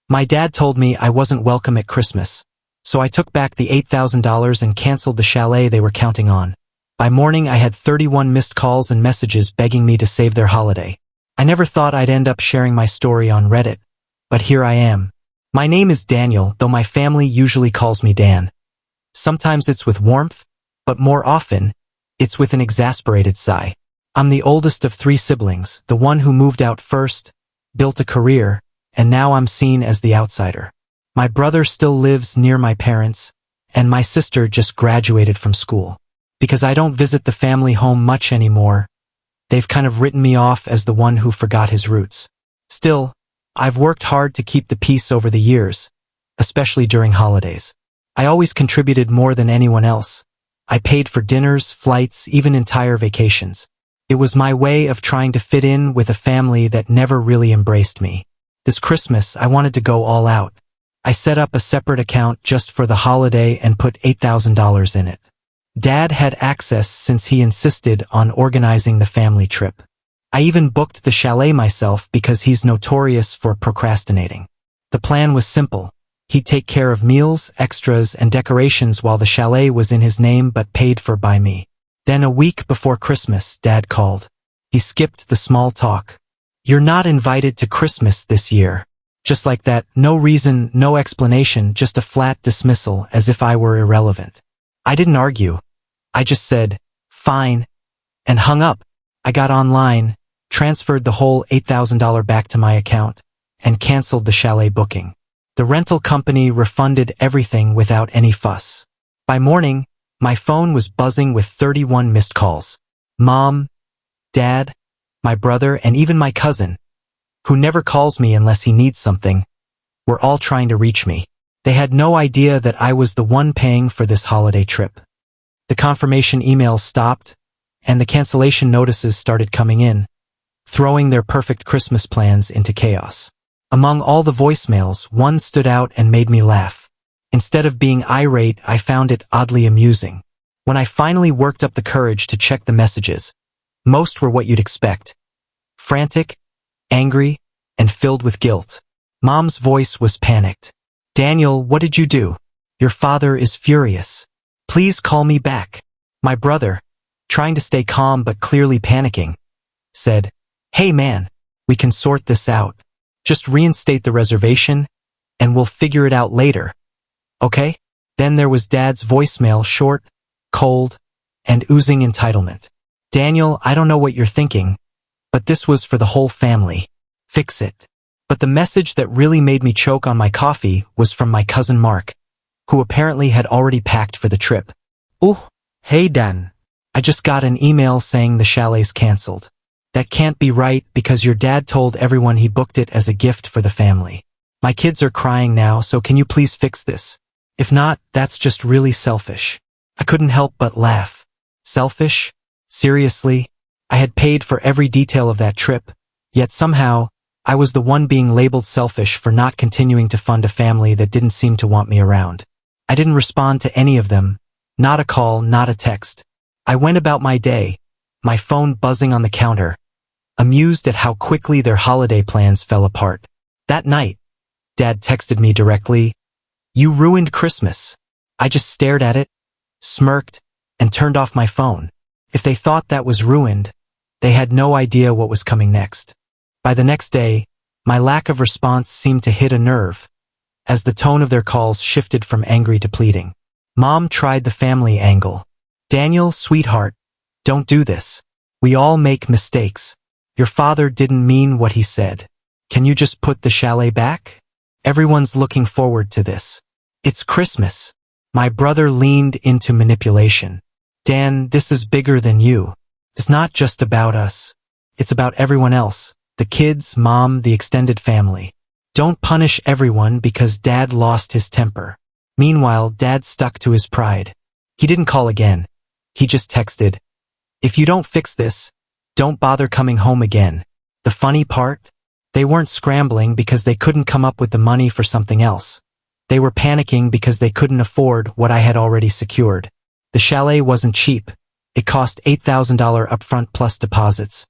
My dad told me I wasn't welcome at Christmas, so I took back the $8,000 and canceled the chalet they were counting on. By morning, I had 31 missed calls and messages begging me to save their holiday. I never thought I'd end up sharing my story on Reddit, but here I am. My name is Daniel, though my family usually calls me Dan. Sometimes it's with warmth, but more often, it's with an exasperated sigh. I'm the oldest of 3 siblings, the one who moved out first, built a career, and now I'm seen as the outsider. My brother still lives near my parents, and my sister just graduated from school. Because I don't visit the family home much anymore, they've kind of written me off as the one who forgot his roots. Still, I've worked hard to keep the peace over the years, especially during holidays. I always contributed more than anyone else. I paid for dinners, flights, even entire vacations. It was my way of trying to fit in with a family that never really embraced me. This Christmas, I wanted to go all out. I set up a separate account just for the holiday and put $8,000 in it. Dad had access since he insisted on organizing the family trip. I even booked the chalet myself because he's notorious for procrastinating. The plan was simple. He'd take care of meals, extras, and decorations while the chalet was in his name but paid for by me. Then a week before Christmas, Dad called. He skipped the small talk. "You're not invited to Christmas this year." Just like that, no reason, no explanation, just a flat dismissal as if I were irrelevant. I didn't argue. I just said, "Fine," and hung up. I got online, transferred the whole $8,000 back to my account, and canceled the chalet booking. The rental company refunded everything without any fuss. By morning, my phone was buzzing with 31 missed calls. Mom, Dad, my brother, and even my cousin, who never calls me unless he needs something, were all trying to reach me. They had no idea that I was the one paying for this holiday trip. The confirmation emails stopped, and the cancellation notices started coming in, throwing their perfect Christmas plans into chaos. Among all the voicemails, one stood out and made me laugh. Instead of being irate, I found it oddly amusing. When I finally worked up the courage to check the messages, most were what you'd expect. Frantic, angry, and filled with guilt. Mom's voice was panicked. "Daniel, what did you do? Your father is furious. Please call me back." My brother, trying to stay calm but clearly panicking, said, "Hey man, we can sort this out. Just reinstate the reservation, and we'll figure it out later. Okay?" Then there was Dad's voicemail, short, cold, and oozing entitlement. "Daniel, I don't know what you're thinking, but this was for the whole family. Fix it." But the message that really made me choke on my coffee was from my cousin Mark, who apparently had already packed for the trip. "Oh, hey Dan. I just got an email saying the chalet's canceled. That can't be right because your dad told everyone he booked it as a gift for the family. My kids are crying now, so can you please fix this? If not, that's just really selfish." I couldn't help but laugh. Selfish? Seriously? I had paid for every detail of that trip, yet somehow, I was the one being labeled selfish for not continuing to fund a family that didn't seem to want me around. I didn't respond to any of them, not a call, not a text. I went about my day, my phone buzzing on the counter, amused at how quickly their holiday plans fell apart. That night, Dad texted me directly, "You ruined Christmas." I just stared at it, smirked, and turned off my phone. If they thought that was ruined, they had no idea what was coming next. By the next day, my lack of response seemed to hit a nerve, as the tone of their calls shifted from angry to pleading. Mom tried the family angle. "Daniel, sweetheart, don't do this. We all make mistakes. Your father didn't mean what he said. Can you just put the chalet back? Everyone's looking forward to this. It's Christmas." My brother leaned into manipulation. "Dan, this is bigger than you. It's not just about us. It's about everyone else. The kids, Mom, the extended family. Don't punish everyone because Dad lost his temper." Meanwhile, Dad stuck to his pride. He didn't call again. He just texted, "If you don't fix this, don't bother coming home again." The funny part? They weren't scrambling because they couldn't come up with the money for something else. They were panicking because they couldn't afford what I had already secured. The chalet wasn't cheap. It cost $8,000 upfront plus deposits,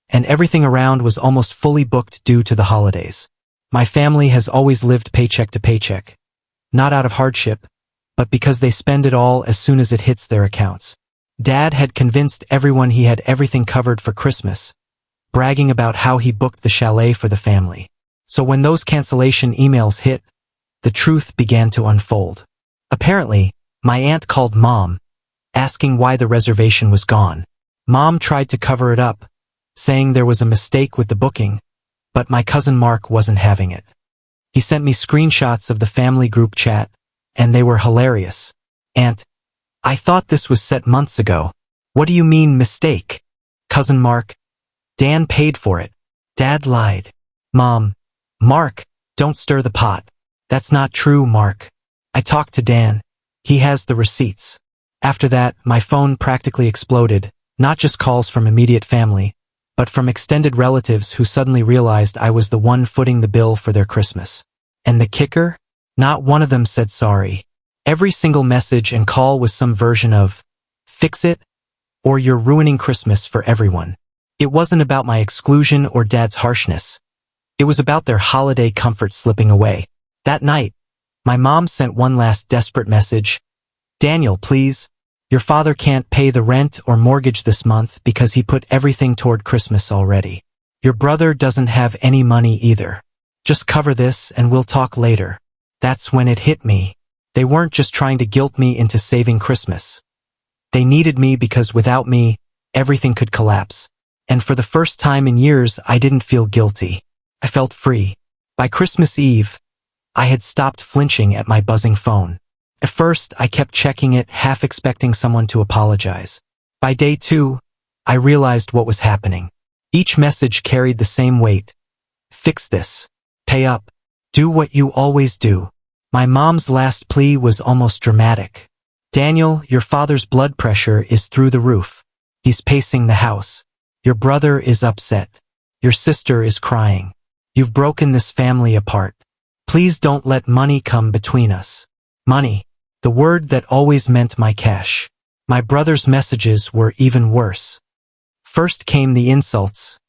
and everything around was almost fully booked due to the holidays. My family has always lived paycheck to paycheck. Not out of hardship, but because they spend it all as soon as it hits their accounts. Dad had convinced everyone he had everything covered for Christmas, bragging about how he booked the chalet for the family. So when those cancellation emails hit, the truth began to unfold. Apparently, my aunt called Mom, asking why the reservation was gone. Mom tried to cover it up, saying there was a mistake with the booking, but my cousin Mark wasn't having it. He sent me screenshots of the family group chat, and they were hilarious. Aunt, I thought this was set months ago. What do you mean, mistake? Cousin Mark, Dan paid for it. Dad lied. Mom, Mark, don't stir the pot. That's not true, Mark. I talked to Dan. He has the receipts. After that, my phone practically exploded, not just calls from immediate family, but from extended relatives who suddenly realized I was the one footing the bill for their Christmas. And the kicker? Not one of them said sorry. Every single message and call was some version of, fix it, or you're ruining Christmas for everyone. It wasn't about my exclusion or Dad's harshness. It was about their holiday comfort slipping away. That night, my mom sent one last desperate message. Daniel, please. Your father can't pay the rent or mortgage this month because he put everything toward Christmas already. Your brother doesn't have any money either. Just cover this and we'll talk later. That's when it hit me. They weren't just trying to guilt me into saving Christmas. They needed me because without me, everything could collapse. And for the first time in years, I didn't feel guilty. I felt free. By Christmas Eve, I had stopped flinching at my buzzing phone. At first, I kept checking it, half expecting someone to apologize. By day 2, I realized what was happening. Each message carried the same weight. Fix this. Pay up. Do what you always do. My mom's last plea was almost dramatic. Daniel, your father's blood pressure is through the roof. He's pacing the house. Your brother is upset. Your sister is crying. You've broken this family apart. Please don't let money come between us. Money, the word that always meant my cash. My brother's messages were even worse. First came the insults.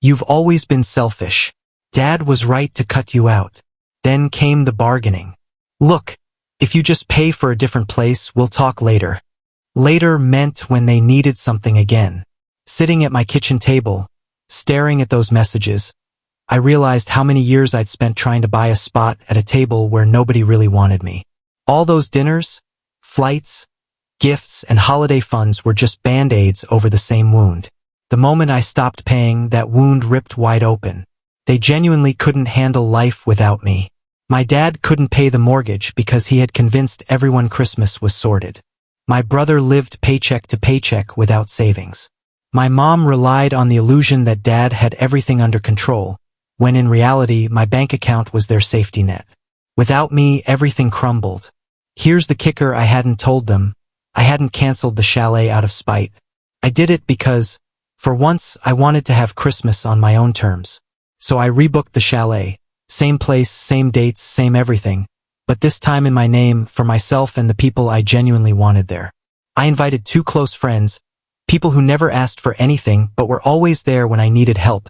You've always been selfish. Dad was right to cut you out. Then came the bargaining. Look, if you just pay for a different place, we'll talk later. Later meant when they needed something again. Sitting at my kitchen table, staring at those messages, I realized how many years I'd spent trying to buy a spot at a table where nobody really wanted me. All those dinners, flights, gifts, and holiday funds were just band-aids over the same wound. The moment I stopped paying, that wound ripped wide open. They genuinely couldn't handle life without me. My dad couldn't pay the mortgage because he had convinced everyone Christmas was sorted. My brother lived paycheck to paycheck without savings. My mom relied on the illusion that Dad had everything under control, when in reality my bank account was their safety net. Without me, everything crumbled. Here's the kicker: I hadn't told them. I hadn't canceled the chalet out of spite. I did it because, for once, I wanted to have Christmas on my own terms. So I rebooked the chalet. Same place, same dates, same everything, but this time in my name, for myself and the people I genuinely wanted there. I invited 2 close friends, people who never asked for anything but were always there when I needed help,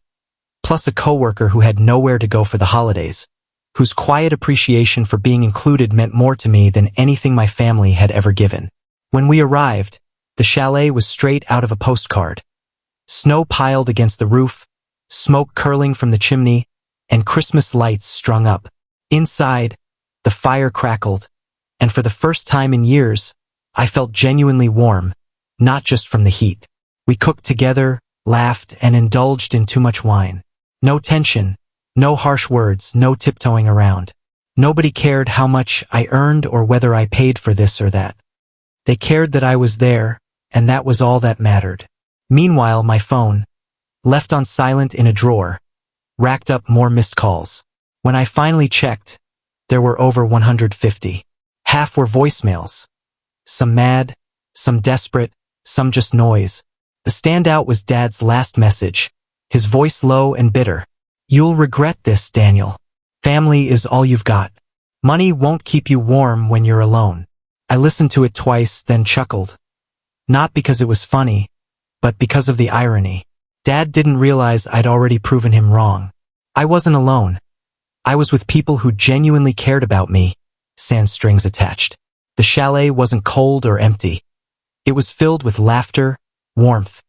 plus a coworker who had nowhere to go for the holidays, whose quiet appreciation for being included meant more to me than anything my family had ever given. When we arrived, the chalet was straight out of a postcard. Snow piled against the roof, smoke curling from the chimney, and Christmas lights strung up. Inside, the fire crackled, and for the first time in years, I felt genuinely warm, not just from the heat. We cooked together, laughed, and indulged in too much wine. No tension, no harsh words, no tiptoeing around. Nobody cared how much I earned or whether I paid for this or that. They cared that I was there, and that was all that mattered. Meanwhile, my phone, left on silent in a drawer, racked up more missed calls. When I finally checked, there were over 150. Half were voicemails. Some mad, some desperate, some just noise. The standout was Dad's last message, his voice low and bitter. You'll regret this, Daniel. Family is all you've got. Money won't keep you warm when you're alone. I listened to it twice, then chuckled. Not because it was funny, but because of the irony. Dad didn't realize I'd already proven him wrong. I wasn't alone. I was with people who genuinely cared about me, sans strings attached. The chalet wasn't cold or empty. It was filled with laughter, warmth,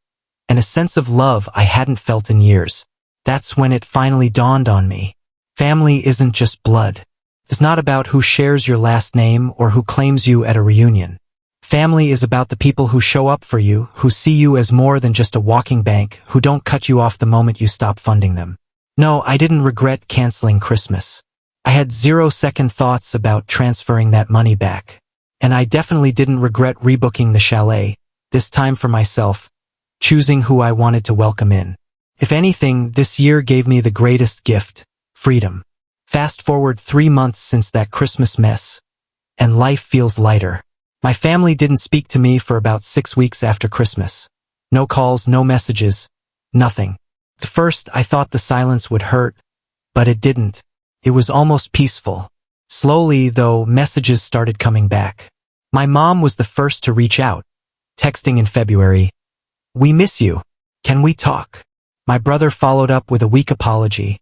and a sense of love I hadn't felt in years. That's when it finally dawned on me. Family isn't just blood. It's not about who shares your last name or who claims you at a reunion. Family is about the people who show up for you, who see you as more than just a walking bank, who don't cut you off the moment you stop funding them. No, I didn't regret canceling Christmas. I had 0 second thoughts about transferring that money back. And I definitely didn't regret rebooking the chalet, this time for myself, choosing who I wanted to welcome in. If anything, this year gave me the greatest gift, freedom. Fast forward 3 months since that Christmas mess, and life feels lighter. My family didn't speak to me for about 6 weeks after Christmas. No calls, no messages, nothing. At first, I thought the silence would hurt, but it didn't. It was almost peaceful. Slowly, though, messages started coming back. My mom was the first to reach out, texting in February, "We miss you. Can we talk?" My brother followed up with a weak apology,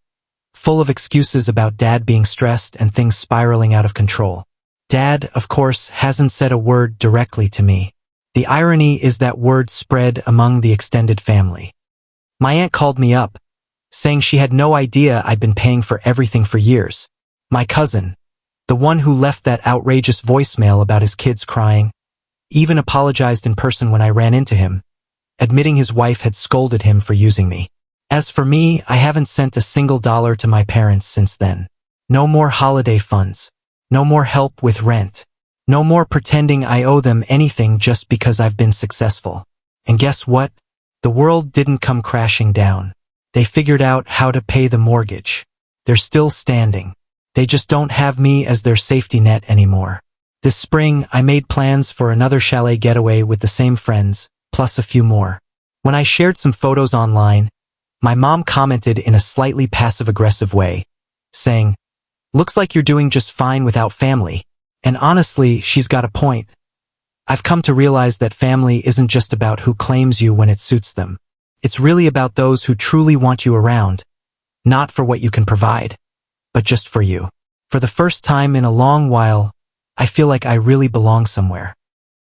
full of excuses about Dad being stressed and things spiraling out of control. Dad, of course, hasn't said a word directly to me. The irony is that word spread among the extended family. My aunt called me up, saying she had no idea I'd been paying for everything for years. My cousin, the one who left that outrageous voicemail about his kids crying, even apologized in person when I ran into him, admitting his wife had scolded him for using me. As for me, I haven't sent a single dollar to my parents since then. No more holiday funds. No more help with rent. No more pretending I owe them anything just because I've been successful. And guess what? The world didn't come crashing down. They figured out how to pay the mortgage. They're still standing. They just don't have me as their safety net anymore. This spring, I made plans for another chalet getaway with the same friends, plus a few more. When I shared some photos online, my mom commented in a slightly passive-aggressive way, saying, "Looks like you're doing just fine without family." And honestly, she's got a point. I've come to realize that family isn't just about who claims you when it suits them. It's really about those who truly want you around, not for what you can provide, but just for you. For the first time in a long while, I feel like I really belong somewhere.